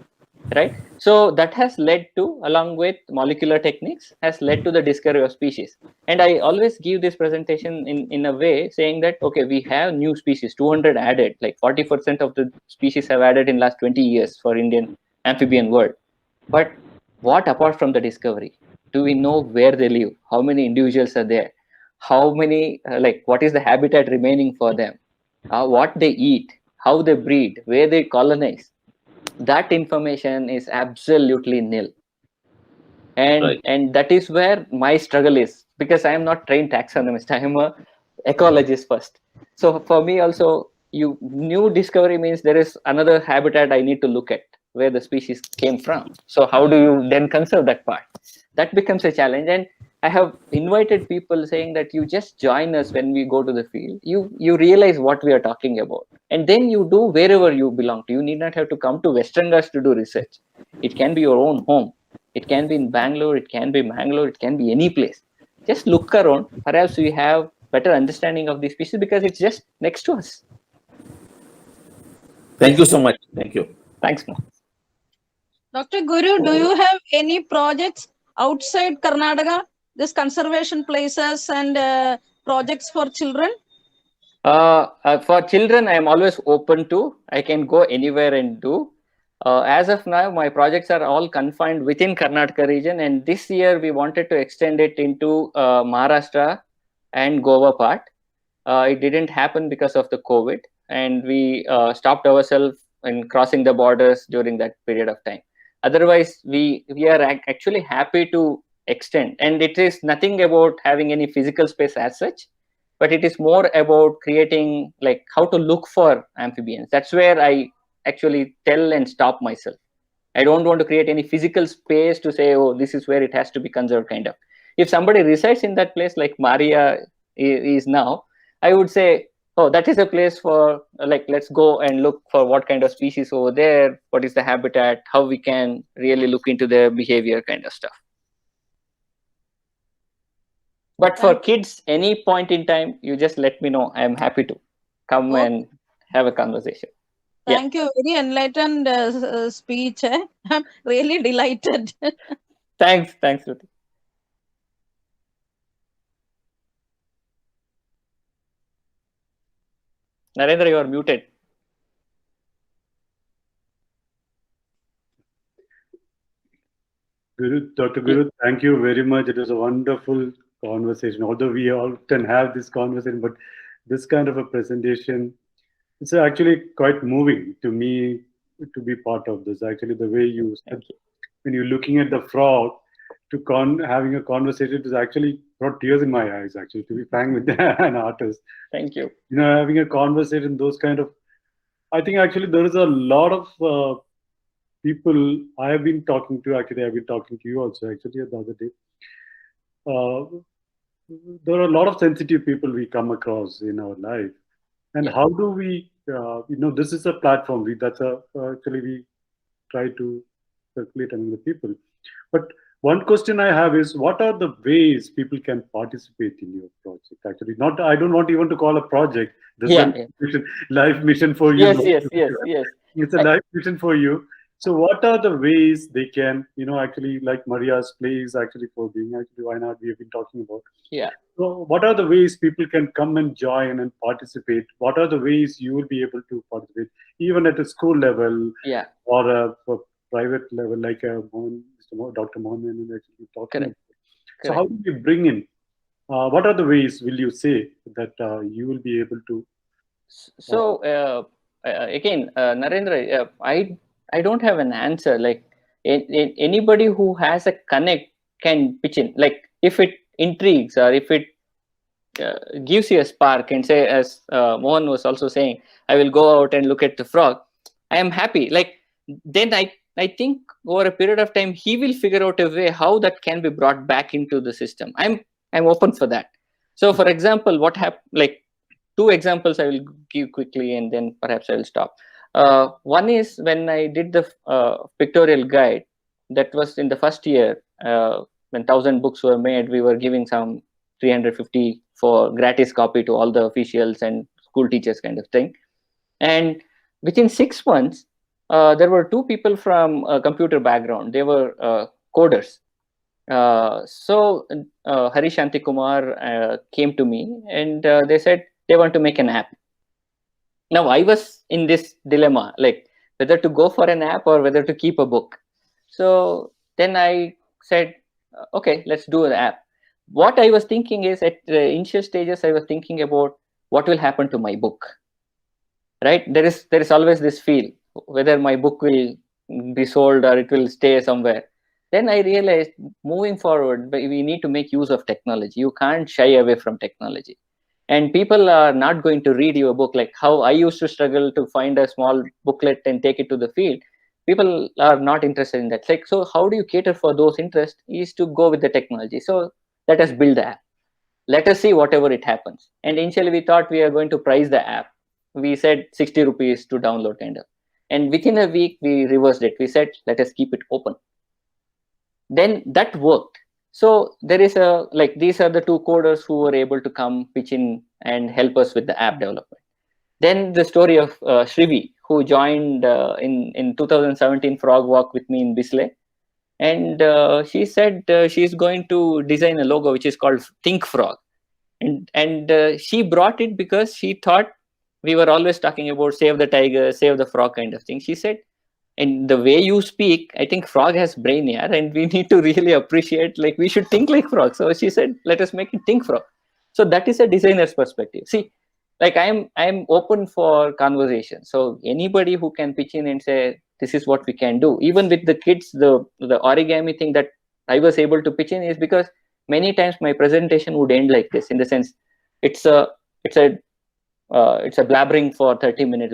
right? So that has led to, along with molecular techniques, has led to the discovery of species. And I always give this presentation in a way saying that, okay, we have new species, 200 added, like 40% of the species have added in last 20 years for Indian amphibian world. But what apart from the discovery? Do we know where they live? How many individuals are there? How many, like, what is the habitat remaining for them? What they eat? How they breed? Where they colonize? That information is absolutely nil. Right. And that is where my struggle is, because I am not trained taxonomist. I am a ecologist first. So for me also, new discovery means there is another habitat I need to look at, where the species came from. So how do you then conserve that part? That becomes a challenge. And I have invited people saying that you just join us when we go to the field. You realize what we are talking about, and then you do wherever you belong to. You need not have to come to Western Ghats to do research. It can be your own home. It can be in Bangalore, it can be Mangalore, it can be any place. Just look around. Perhaps we have better understanding of these species because it's just next to us. Thank you so much. Thank you. Thanks, Mo. Dr. Guru, do you have any projects outside Karnataka, this conservation places and projects for children? For children, I am always open to. I can go anywhere and do. As of now, my projects are all confined within Karnataka region, and this year we wanted to extend it into Maharashtra and Goa part. It didn't happen because of the COVID, and we stopped ourselves in crossing the borders during that period of time. Otherwise, we are actually happy to extend, and it is nothing about having any physical space as such, but it is more about creating, like, how to look for amphibians. That's where I actually tell and stop myself. I don't want to create any physical space to say, oh, this is where it has to be conserved, kind of. If somebody resides in that place, like Maria is now, I would say, oh, that is a place for, like, let's go and look for what kind of species over there, what is the habitat, how we can really look into their behavior, kind of stuff. But for kids, any point in time, you just let me know. I am happy to come and have a conversation. Thank you. Very enlightened speech. I'm really delighted. Thanks, Ruti. Narendra, you are muted. Dr. Guru, thank you very much. It was a wonderful conversation. Although we often have this conversation, but this kind of a presentation, it's actually quite moving to me to be part of this. Actually, the way you said, when you're looking at the frog, having a conversation, it has actually brought tears in my eyes, actually, to be frank with an artist. Thank you. You know, having a conversation, those kind of, I think actually there is a lot of people I have been talking to, actually I've been talking to you also actually the other day. There are a lot of sensitive people we come across in our life. And how do we this is a platform. Actually we try to circulate among the people. But one question I have is, what are the ways people can participate in your project? Actually, not I don't want even to call a project. This is a life mission for you. Yes. It's a life mission for you. So what are the ways they can, actually, like Maria's place, actually, for being actually why not we have been talking about. Yeah. So what are the ways people can come and join and participate? What are the ways you will be able to participate, even at a school level, or a private level, like Dr. Mohan actually talking about. So how do you bring in? What are the ways will you say that you will be able to? So again, Narendra, I don't have an answer. Like anybody who has a connect can pitch in. Like if it intrigues or if it gives you a spark and say, as Mohan was also saying, I will go out and look at the frog. I am happy. Like then I think over a period of time he will figure out a way how that can be brought back into the system. I'm open for that. So for example, what happened? Like 2 examples I will give quickly and then perhaps I will stop. One is when I did the pictorial guide. That was in the first year when 1,000 books were made. We were giving some 350 for gratis copy to all the officials and school teachers kind of thing. And within 6 months, there were 2 people from a computer background. They were coders. So Hari Shanti Kumar came to me and they said they want to make an app. Now I was in this dilemma, like whether to go for an app or whether to keep a book. So then I said, okay, let's do an app. What I was thinking is at the initial stages, I was thinking about what will happen to my book. Right? There is always this feel whether my book will be sold or it will stay somewhere. Then I realized moving forward, we need to make use of technology. You can't shy away from technology. And people are not going to read your book like how I used to struggle to find a small booklet and take it to the field. People are not interested in that. Like, so how do you cater for those interests is to go with the technology. So let us build the app. Let us see whatever it happens. And initially we thought we are going to price the app. We said 60 rupees to download kind of. And within a week, we reversed it. We said, let us keep it open. Then that worked. So there is these are the 2 coders who were able to come pitch in and help us with the app development. Then the story of Shrivi, who joined in 2017 Frog Walk with me in Bisley. And she said she's going to design a logo which is called Think Frog. And she brought it because she thought we were always talking about save the tiger, save the frog kind of thing. She said, and the way you speak, I think frog has brain here, and we need to really appreciate, like we should think like frog. So she said, let us make it think frog. So that is a designer's perspective. See, like I'm open for conversation. So anybody who can pitch in and say, this is what we can do. Even with the kids, the origami thing that I was able to pitch in is because many times my presentation would end like this, in the sense it's a blabbering for 30 minutes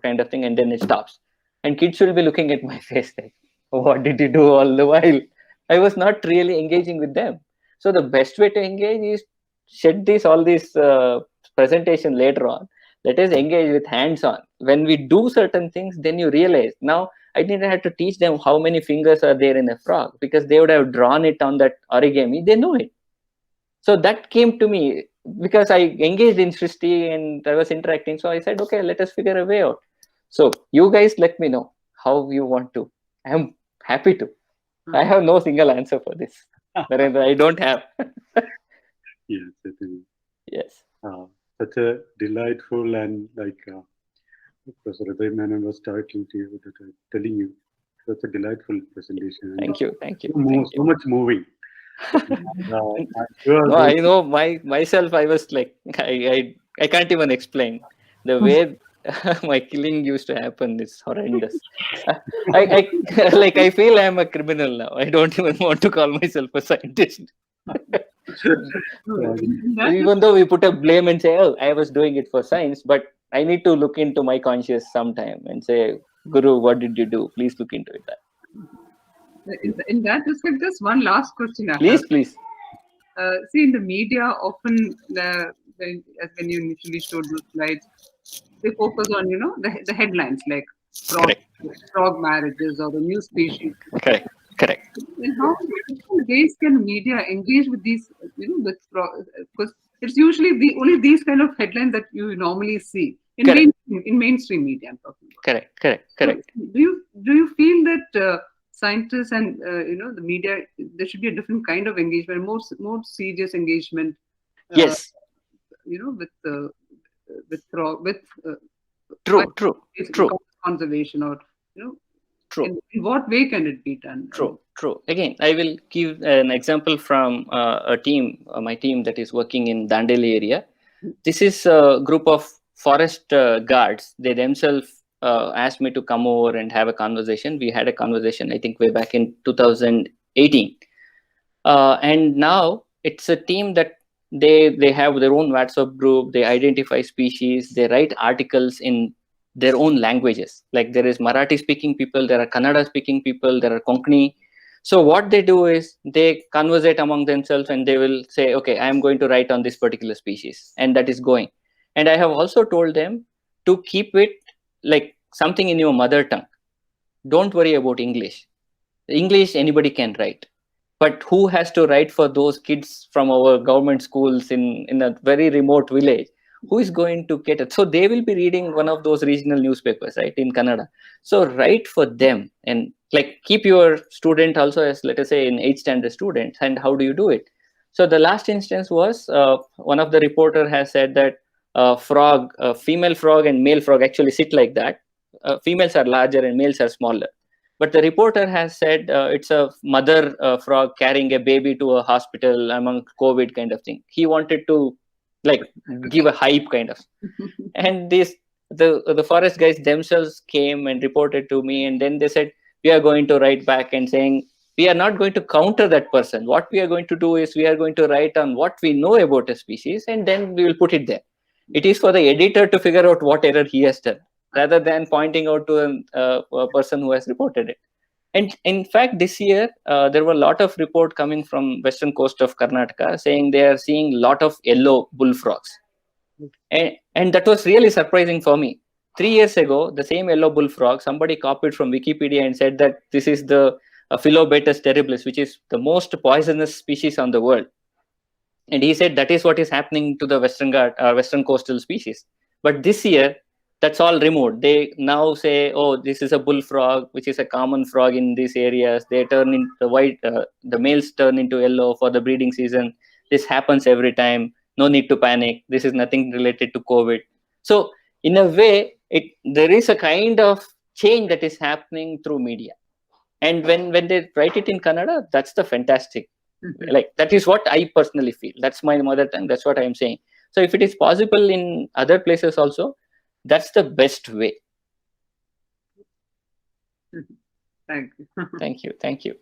kind of thing, and then it stops. And kids will be looking at my face like, what did you do all the while? I was not really engaging with them. So the best way to engage is shed all these presentation later on. Let us engage with hands-on. When we do certain things, then you realize, now I didn't have to teach them how many fingers are there in a frog, because they would have drawn it on that origami. They know it. So that came to me because I engaged in Srishti and I was interacting. So I said, okay, let us figure a way out. So you guys let me know how you want to. I am happy to. I have no single answer for this. Narendra, I don't have. Yes, certainly. Yes. Such a delightful and Professor Uday Menon was talking to you, telling you, such a delightful presentation. Thank you. So much moving. No, I know myself. I was like, I can't even explain the way my killing used to happen. Is horrendous. I feel I'm a criminal now. I don't even want to call myself a scientist. Even though we put a blame and say, oh, I was doing it for science, but I need to look into my conscience sometime and say, Guru, what did you do? Please look into it. In that respect, just one last question. Please. See, in the media, often as when you initially showed those slides, they focus on, the headlines like frog marriages or the new species. Correct. And how different ways can media engage with these, because it's usually only these kind of headlines that you normally see in mainstream media. I'm talking about. Correct. So do you feel that scientists and the media, there should be a different kind of engagement, more serious engagement? Yes. True. Conservation, or True. In what way can it be done? True. Again, I will give an example from a team, my team that is working in Dandeli area. This is a group of forest guards. They themselves asked me to come over and have a conversation. We had a conversation, I think, way back in 2018. And now it's a team that they have their own WhatsApp group. They identify species. They write articles in their own languages. Like there is Marathi speaking people, there are Kannada speaking people, there are Konkani. So what they do is they conversate among themselves and they will say, okay, I am going to write on this particular species, and that is going. And I have also told them to keep it like something in your mother tongue. Don't worry about English. English anybody can write. But who has to write for those kids from our government schools in a very remote village? Who is going to get it? So they will be reading one of those regional newspapers, right, in Kannada. So write for them, and like keep your student also as, let us say, in 8th standard students. And how do you do it? So the last instance was one of the reporter has said that female frog and male frog actually sit like that. Females are larger and males are smaller. But the reporter has said it's a mother frog carrying a baby to a hospital among COVID kind of thing. He wanted to like give a hype kind of. And the forest guys themselves came and reported to me, and then they said, we are going to write back and saying, we are not going to counter that person. What we are going to do is we are going to write on what we know about a species, and then we will put it there. It is for the editor to figure out what error he has done, rather than pointing out to a person who has reported it. And in fact, this year, there were a lot of reports coming from western coast of Karnataka saying they are seeing a lot of yellow bullfrogs. And that was really surprising for me. 3 years ago, the same yellow bullfrog, somebody copied from Wikipedia and said that this is the Philobatus terribilis, which is the most poisonous species on the world. And he said that is what is happening to the western coastal species. But this year, that's all removed. They now say, oh, this is a bullfrog, which is a common frog in these areas. They turn into white, the males turn into yellow for the breeding season. This happens every time. No need to panic. This is nothing related to COVID. So in a way, there is a kind of change that is happening through media. And when they write it in Kannada, that's the fantastic. Like that is what I personally feel. That's my mother tongue. That's what I'm saying. So if it is possible in other places also, that's the best way. Thank you. Thank you.